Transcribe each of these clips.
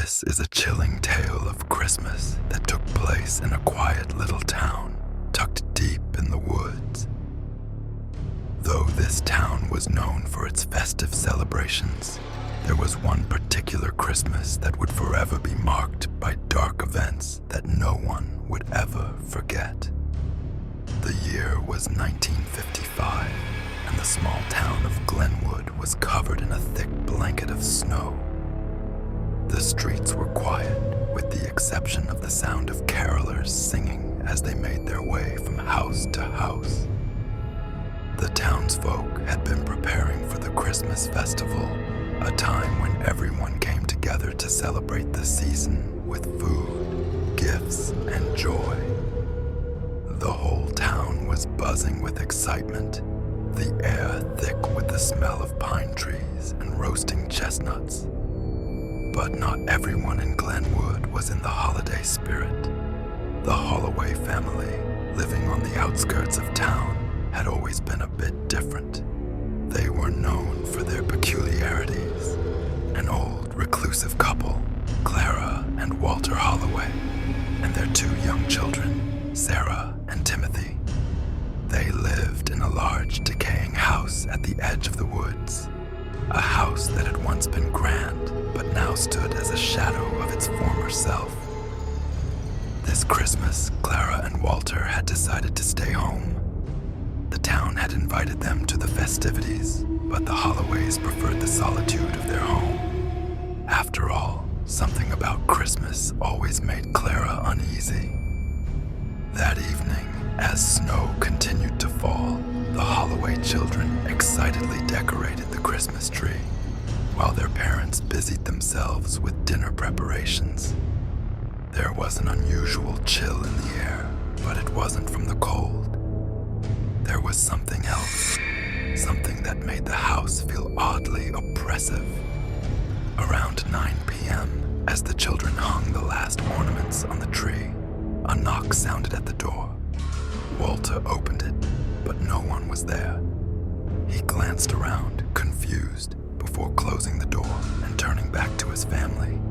This is a chilling tale of Christmas that took place in a quiet little town tucked deep in the woods. Though this town was known for its festive celebrations, there was one particular Christmas that would forever be marked by dark events that no one would ever forget. The year was 1955, and the small town of Glenwood was covered in a thick blanket of snow. The streets were quiet, with the exception of the sound of carolers singing as they made their way from house to house. The townsfolk had been preparing for the Christmas festival, a time when everyone came together to celebrate the season with food, gifts, and joy. The whole town was buzzing with excitement, the air thick with the smell of pine trees and roasting chestnuts. But not everyone in Glenwood was in the holiday spirit. The Holloway family, living on the outskirts of town, had always been a bit different. They were known for their peculiarities. An old, reclusive couple, Clara and Walter Holloway, and their two young children, Sarah and Timothy. They lived in a large, decaying house at the edge of the woods. A house that had once been grand, but now stood as a shadow of its former self. This Christmas, Clara and Walter had decided to stay home. The town had invited them to the festivities, but the Holloways preferred the solitude of their home. After all, something about Christmas always made Clara uneasy. That evening, as snow continued to fall, the Holloway children excitedly decorated the Christmas tree, while their parents busied themselves with dinner preparations. There was an unusual chill in the air, but it wasn't from the cold. There was something else, something that made the house feel oddly oppressive. Around 9 p.m., as the children hung the last ornaments on the tree, a knock sounded at the door. Walter opened it, but no one was there. He glanced around, confused, before closing the door and turning back to his family.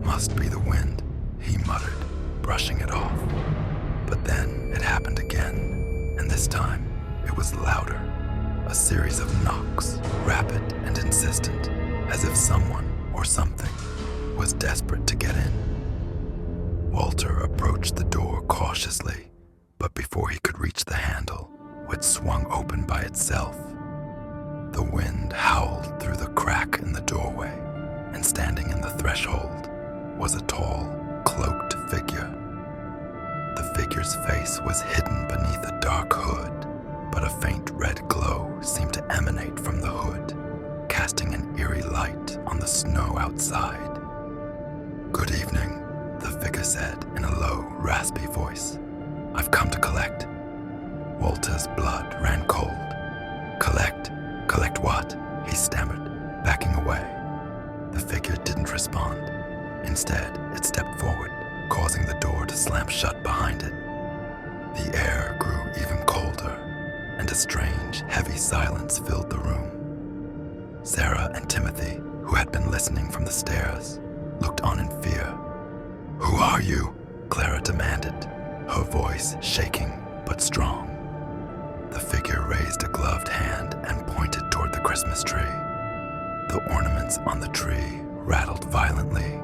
"Must be the wind," he muttered, brushing it off. But then it happened again, and this time it was louder. A series of knocks, rapid and insistent, as if someone or something was desperate to get in. Walter approached the door cautiously, but before he could reach the handle, which swung open by itself, the wind howled through the crack in the doorway, and standing in the threshold was a tall, cloaked figure. The figure's face was hidden beneath a dark hood, but a faint red glow seemed to emanate from the hood, casting an eerie light on the snow outside. "Good evening," the figure said in a low, raspy voice. "I've come to collect." Walter's blood ran cold. "Collect? Collect what?" he stammered, backing away. The figure didn't respond. Instead, it stepped forward, causing the door to slam shut behind it. The air grew even colder, and a strange, heavy silence filled the room. Sarah and Timothy, who had been listening from the stairs, looked on in fear. "Who are you?" Clara demanded, her voice shaking but strong. The figure raised a gloved hand and pointed toward the Christmas tree. The ornaments on the tree rattled violently,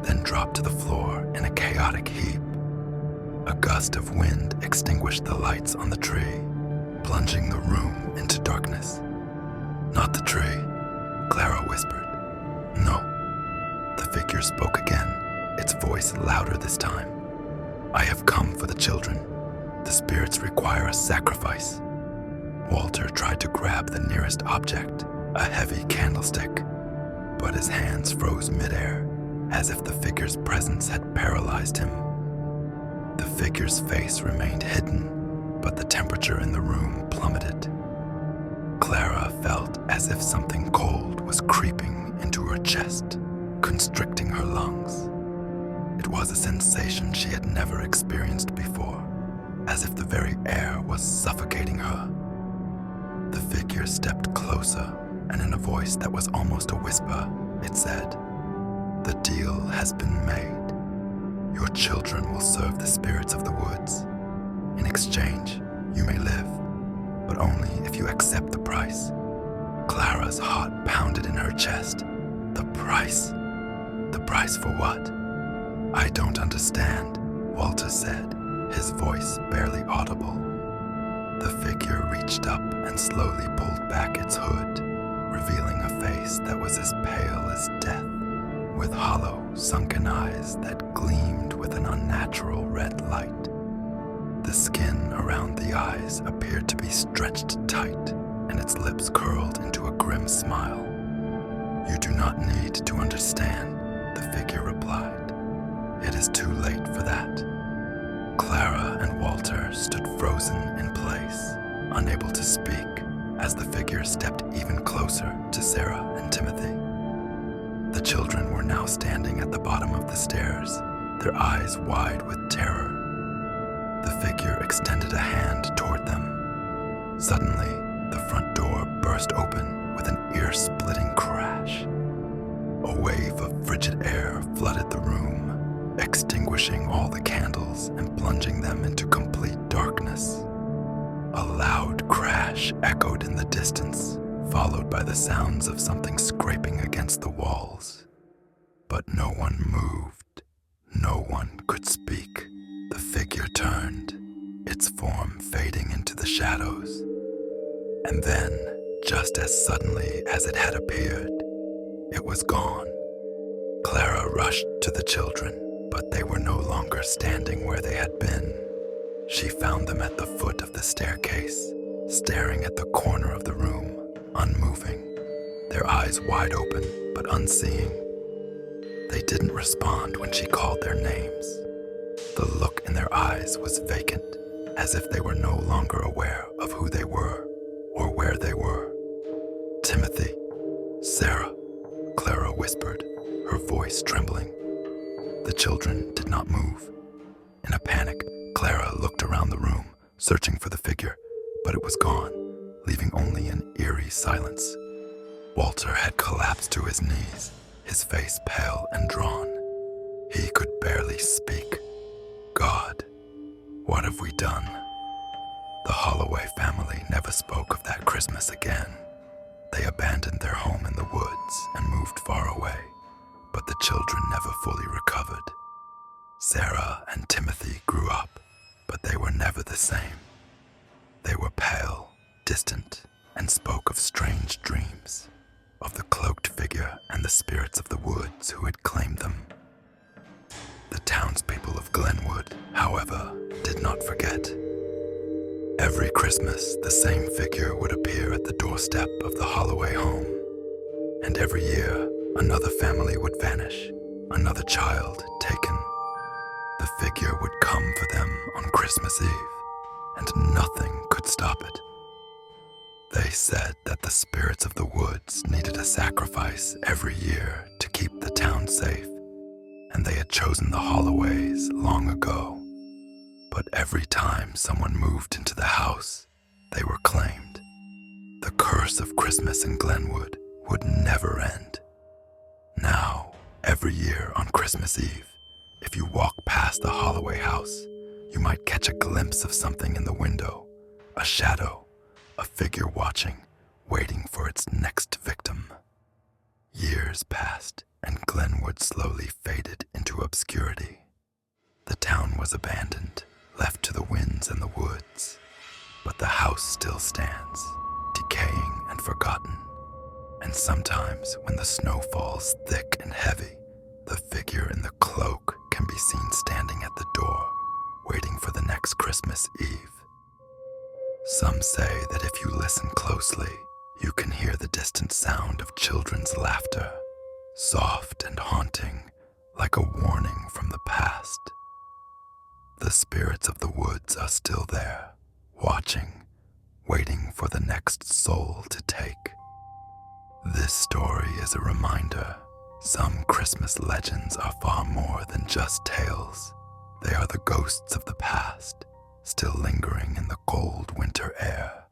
then dropped to the floor in a chaotic heap. A gust of wind extinguished the lights on the tree, plunging the room into darkness. "Not the tree," Clara whispered. "No." The figure spoke again, its voice louder this time. "I have come for the children. The spirits require a sacrifice." Walter tried to grab the nearest object, a heavy candlestick, but his hands froze midair, as if the figure's presence had paralyzed him. The figure's face remained hidden, but the temperature in the room plummeted. Clara felt as if something cold was creeping into her chest, constricting her lungs. It was a sensation she had never experienced before, as if the very air was suffocating her. The figure stepped closer, and in a voice that was almost a whisper, it said, The deal has been made. Your children will serve the spirits of the woods. In exchange, you may live, but only if you accept the price. Clara's heart pounded in her chest. The price? The price for what? I don't understand, Walter said, his voice barely audible. The figure reached up and slowly pulled back its hood, revealing a face that was as pale as death, with hollow, sunken eyes that gleamed with an unnatural red light. The skin around the eyes appeared to be stretched tight, and its lips curled into a grim smile. You do not need to understand, the figure replied. It is too late for that. Clara and Walter stood frozen in place, unable to speak, as the figure stepped even closer to Sarah and Timothy. The children were now standing at the bottom of the stairs, their eyes wide with terror. The figure extended a hand toward them. Suddenly, the front door burst open with an ear-splitting crash. A wave of frigid air flooded the room, extinguishing all the candles and plunging them into complete darkness. A loud crash echoed in the distance, followed by the sounds of something scraping against the walls. But no one moved. No one could speak. The figure turned, its form fading into the shadows. And then, just as suddenly as it had appeared, it was gone. Clara rushed to the children, but they were no longer standing where they had been. She found them at the foot of the staircase, staring at the corner of the room, unmoving, their eyes wide open but unseeing. They didn't respond when she called their names. The look in their eyes was vacant, as if they were no longer aware of who they were or where they were. Timothy, Sarah, Clara whispered, her voice trembling. The children did not move. In a panic, Clara looked around the room, searching for the figure, but it was gone, leaving only an eerie silence. Walter had collapsed to his knees, his face pale and drawn. He could barely speak. God, what have we done? The Holloway family never spoke of that Christmas again. They abandoned their home in the woods and moved far away, but the children never fully recovered. Sarah and Timothy grew up, but they were never the same. They were pale, distant, and spoke of strange dreams, of the cloaked figure and the spirits of the woods who had claimed them. The townspeople of Glenwood, however, did not forget. Every Christmas, the same figure would appear at the doorstep of the Holloway home. And every year, another family would vanish, another child taken. The figure would come for them on Christmas Eve, and nothing could stop it. They said that the spirits of the woods needed a sacrifice every year to keep the town safe, and they had chosen the Holloways long ago. But every time someone moved into the house, they were claimed. The curse of Christmas in Glenwood would never end. Now, every year on Christmas Eve, if you walk past the Holloway house, you might catch a glimpse of something in the window, a shadow, a figure watching, waiting for its next victim. Years passed, and Glenwood slowly faded into obscurity. The town was abandoned, left to the winds and the woods. But the house still stands, decaying and forgotten. And sometimes when the snow falls thick and heavy, the figure in the cloak can be seen standing at the door, waiting for the next Christmas Eve. Some say that if you listen closely, you can hear the distant sound of children's laughter, soft and haunting, like a warning from the past. The spirits of the woods are still there, watching, waiting for the next soul to take. This story is a reminder. Some Christmas legends are far more than just tales. They are the ghosts of the past, still lingering in the cold winter air.